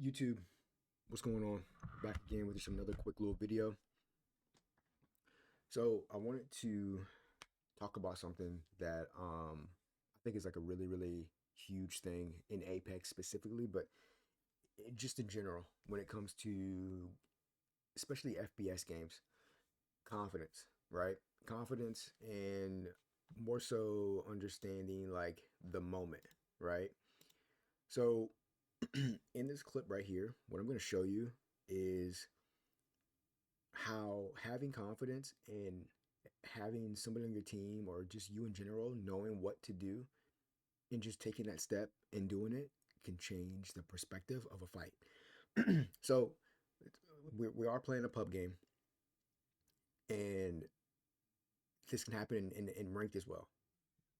YouTube, what's going on? Back again with just another quick little video. So I wanted to talk about something that I think is like a really huge thing in Apex specifically, but just in general when it comes to especially FPS games, confidence, right? Confidence and more so understanding like the moment, right? So in this clip right here, what I'm going to show you is how having confidence and having somebody on your team or just you in general knowing what to do and just taking that step and doing it can change the perspective of a fight. So we are playing a pub game, and this can happen in ranked as well.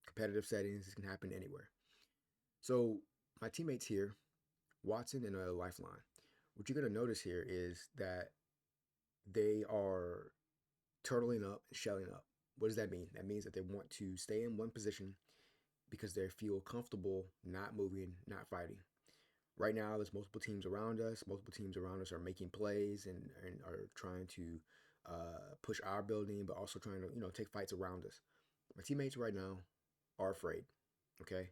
Competitive settings, this can happen anywhere. So my teammates here, Watson and a Lifeline, what you're going to notice here is that they are turtling up and shelling up. What does that mean? That means that they want to stay in one position because they feel comfortable not moving, not fighting. Right now, there's multiple teams around us. Multiple teams around us are making plays and are trying to push our building, but also trying to take fights around us. My teammates right now are afraid. Okay,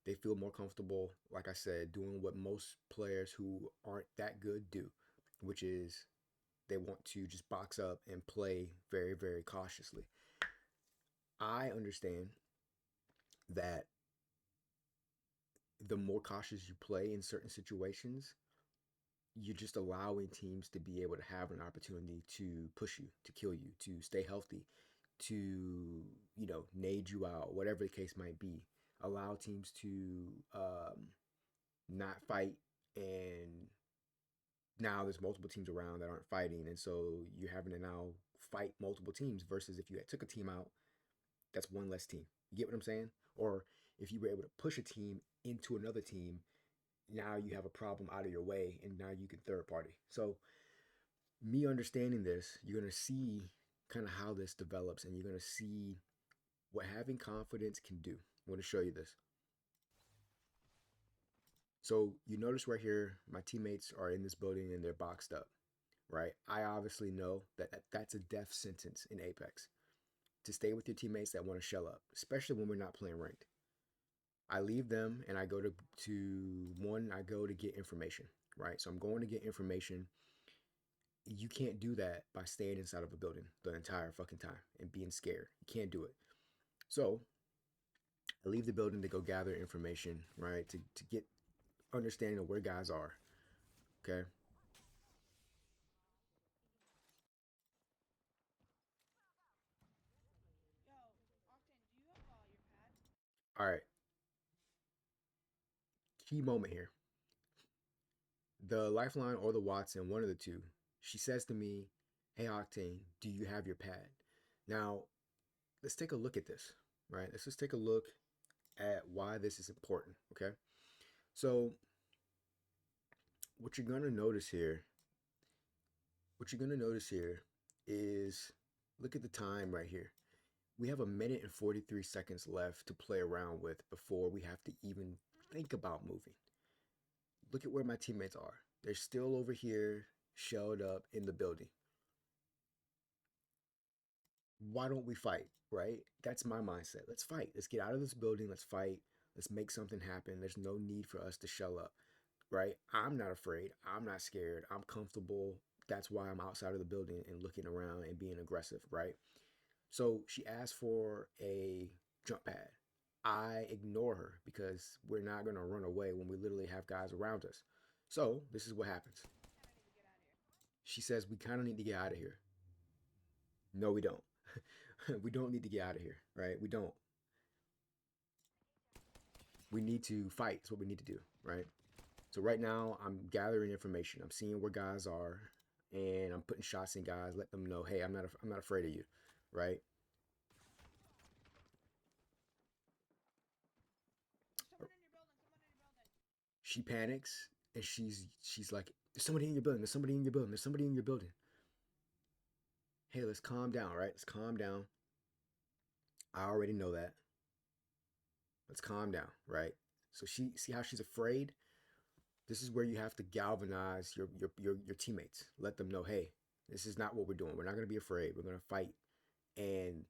they feel more comfortable, like I said, doing what most players who aren't that good do, which is they want to just box up and play very cautiously. I understand that the more cautious you play in certain situations, you're just allowing teams to be able to have an opportunity to push you, to kill you, to stay healthy, to, nade you out, whatever the case might be. Allow teams to not fight, and now there's multiple teams around that aren't fighting, and so you're having to now fight multiple teams versus if you had took a team out, that's one less team. You get what I'm saying? Or if you were able to push a team into another team, now you have a problem out of your way and now you can third party. So me understanding this, you're going to see kind of how this develops and you're going to see what having confidence can do. I'm going to show you this. So you notice right here, my teammates are in this building and they're boxed up, right? I obviously know that that's a death sentence in Apex to stay with your teammates that want to shell up, especially when we're not playing ranked. I leave them and I go I go to get information, right? So I'm going to get information. You can't do that by staying inside of a building the entire fucking time and being scared. You can't do it. So I leave the building to go gather information, right? To get understanding of where guys are. Okay. All right. Key moment here. The Lifeline or the Watson, one of the two, she says to me, "Hey Octane, do you have your pad?" Now, let's take a look at this, right? Let's just take a look at why this is important, okay? So, what you're going to notice here, what you're going to notice here is look at the time right here. We have a minute and 43 seconds left to play around with before we have to even think about moving. Look at where my teammates are. They're still over here, shelled up in the building. Why don't we fight, right? That's my mindset. Let's fight. Let's get out of this building. Let's fight. Let's make something happen. There's no need for us to shell up, right? I'm not afraid. I'm not scared. I'm comfortable. That's why I'm outside of the building and looking around and being aggressive, right? So she asked for a jump pad. I ignore her because we're not going to run away when we literally have guys around us. So this is what happens. She says, "We kind of need to get out of here." No, we don't. We don't need to get out of here, right? We don't. We need to fight. That's what we need to do, right? So right now, I'm gathering information. I'm seeing where guys are, and I'm putting shots in guys. Let them know, hey, I'm not afraid of you, right? She panics and she's like, "There's somebody in your building. There's somebody in your building. There's somebody in your building." Hey, let's calm down, right? Let's calm down. I already know that. Let's calm down, right? So she see how she's afraid. This is where you have to galvanize your teammates. Let them know, hey, this is not what we're doing. We're not going to be afraid. We're going to fight. And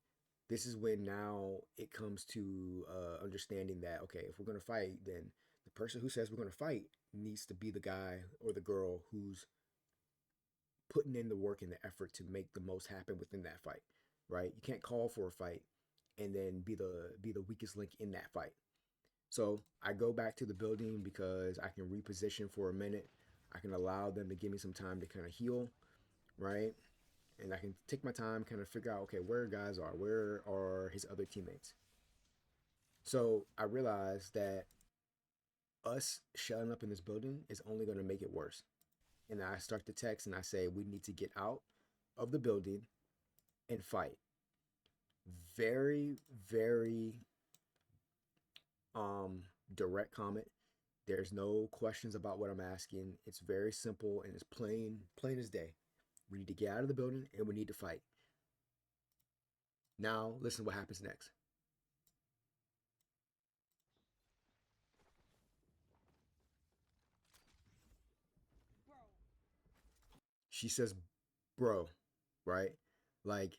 this is when now it comes to understanding that, okay, if we're going to fight, then the person who says we're going to fight needs to be the guy or the girl who's putting in the work and the effort to make the most happen within that fight, right? You can't call for a fight and then be the weakest link in that fight. So I go back to the building because I can reposition for a minute. I can allow them to give me some time to kind of heal, right? And I can take my time, kind of figure out, okay, where guys are, where are his other teammates. So I realized that us shutting up in this building is only going to make it worse. And I start to text and I say, we need to get out of the building and fight. Very, very direct comment. There's no questions about what I'm asking. It's very simple and it's plain as day. We need to get out of the building and we need to fight. Now, listen to what happens next. She says, bro, right? Like,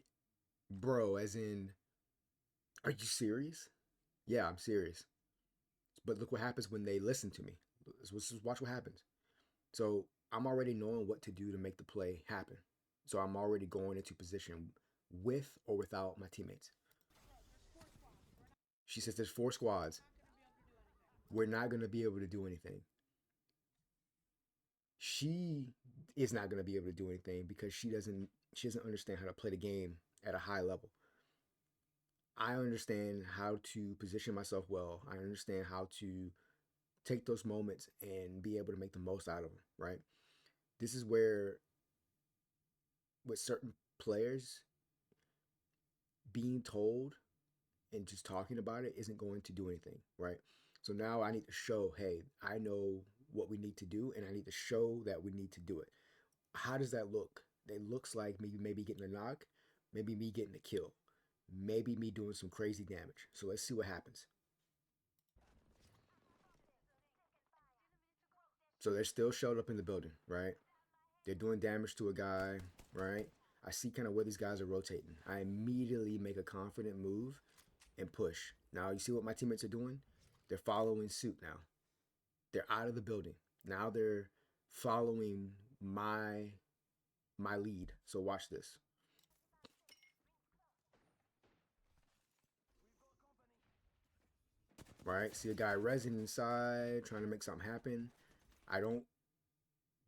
bro, as in, are you serious? Yeah, I'm serious. But look what happens when they listen to me. Let's just watch what happens. So I'm already knowing what to do to make the play happen. So I'm already going into position with or without my teammates. She says there's 4 squads. We're not going to be able to do anything. She is not going to be able to do anything because she doesn't understand how to play the game at a high level. I understand how to position myself well. I understand how to take those moments and be able to make the most out of them, right? This is where with certain players being told and just talking about it isn't going to do anything, right? So now I need to show, hey, I know what we need to do and I need to show that we need to do it. How does that look? It looks like maybe getting a knock, maybe me getting a kill, maybe me doing some crazy damage. So let's see what happens. So they're still showed up in the building, right? They're doing damage to a guy, right? I see kind of where these guys are rotating. I immediately make a confident move and push. Now you see what my teammates are doing? They're following suit now. They're out of the building. Now they're following my lead. So watch this. Right? See a guy resin inside, trying to make something happen. I don't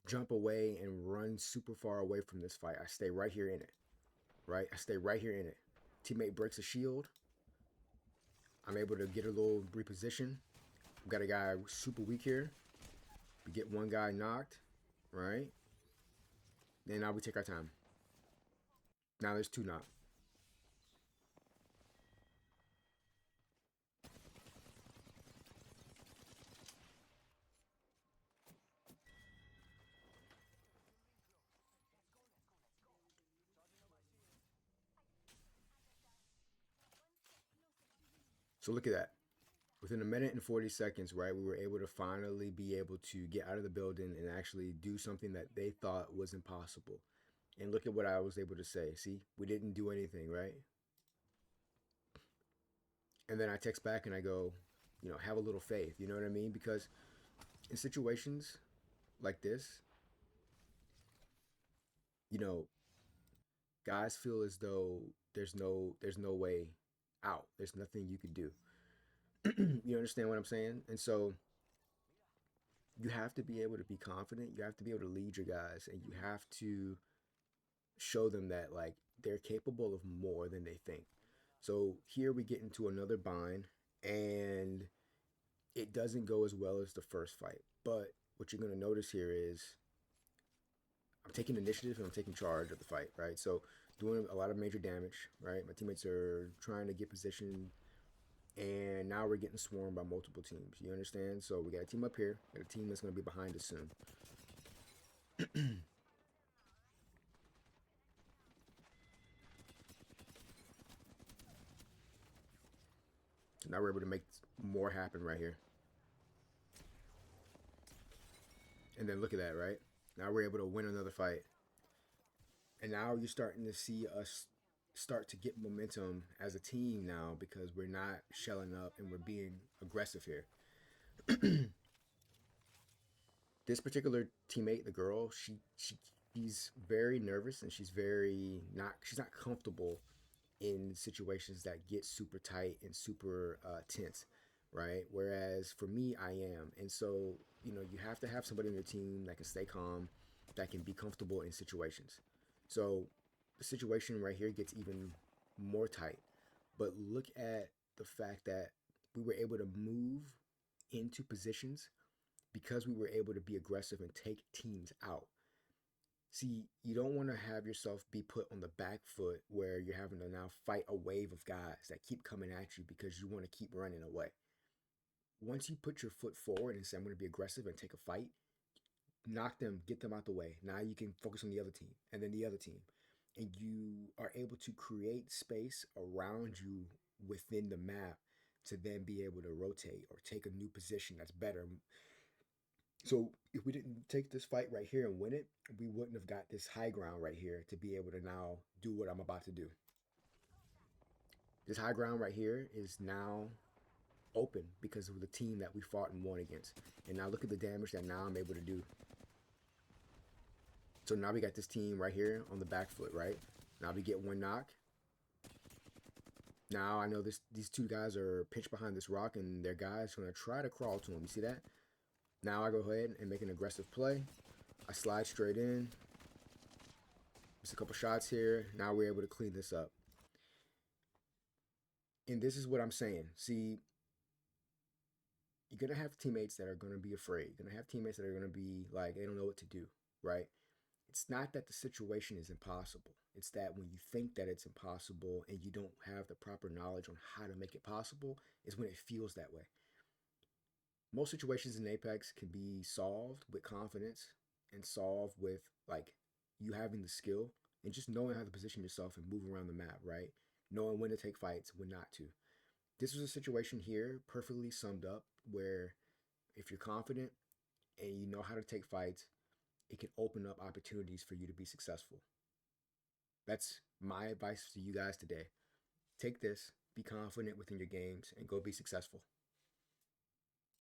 jump away and run super far away from this fight. I stay right here in it. Right? I stay right here in it. Teammate breaks a shield. I'm able to get a little reposition. We've got a guy super weak here. We get one guy knocked, right? Then now we take our time. Now there's 2 knocked. So look at that. Within a minute and 40 seconds, right, we were able to finally be able to get out of the building and actually do something that they thought was impossible. And look at what I was able to say. See, we didn't do anything, right? And then I text back and I go, have a little faith. You know what I mean? Because in situations like this, you know, guys feel as though there's no way out. There's nothing you could do. You understand what I'm saying? And so you have to be able to be confident. You have to be able to lead your guys, and you have to show them that like they're capable of more than they think. So here we get into another bind, and it doesn't go as well as the first fight. But what you're going to notice here is I'm taking initiative and I'm taking charge of the fight, right? So doing a lot of major damage, right? My teammates are trying to get position, and now we're getting swarmed by multiple teams. You understand? So we got a team up here, got a team that's going to be behind us soon. So now we're able to make more happen right here. And then look at that, right? Now we're able to win another fight. And now you're starting to see us start to get momentum as a team now because we're not shelling up and we're being aggressive here. This particular teammate, the girl, she's very nervous and she's not comfortable in situations that get super tight and super tense, right? Whereas for me, I am. And so, you have to have somebody on your team that can stay calm, that can be comfortable in situations. So the situation right here gets even more tight. But look at the fact that we were able to move into positions because we were able to be aggressive and take teams out. See, you don't want to have yourself be put on the back foot where you're having to now fight a wave of guys that keep coming at you because you want to keep running away. Once you put your foot forward and say, I'm going to be aggressive and take a fight, knock them, get them out the way. Now you can focus on the other team and then the other team. And you are able to create space around you within the map to then be able to rotate or take a new position that's better. So if we didn't take this fight right here and win it, we wouldn't have got this high ground right here to be able to now do what I'm about to do. This high ground right here is now open because of the team that we fought and won against. And now look at the damage that now I'm able to do. So now we got this team right here on the back foot, right? Now we get one knock. Now I know these two guys are pinched behind this rock and their guys are going to try to crawl to them. You see that? Now I go ahead and make an aggressive play. I slide straight in. Just a couple shots here. Now we're able to clean this up. And this is what I'm saying. See, you're going to have teammates that are going to be afraid. You're going to have teammates that are going to be like, they don't know what to do, right? It's not that the situation is impossible. It's that when you think that it's impossible and you don't have the proper knowledge on how to make it possible, is when it feels that way. Most situations in Apex can be solved with confidence and solved with like you having the skill and just knowing how to position yourself and move around the map, right? Knowing when to take fights, when not to. This was a situation here perfectly summed up where if you're confident and you know how to take fights, it can open up opportunities for you to be successful. That's my advice to you guys today. Take this, be confident within your games, and go be successful.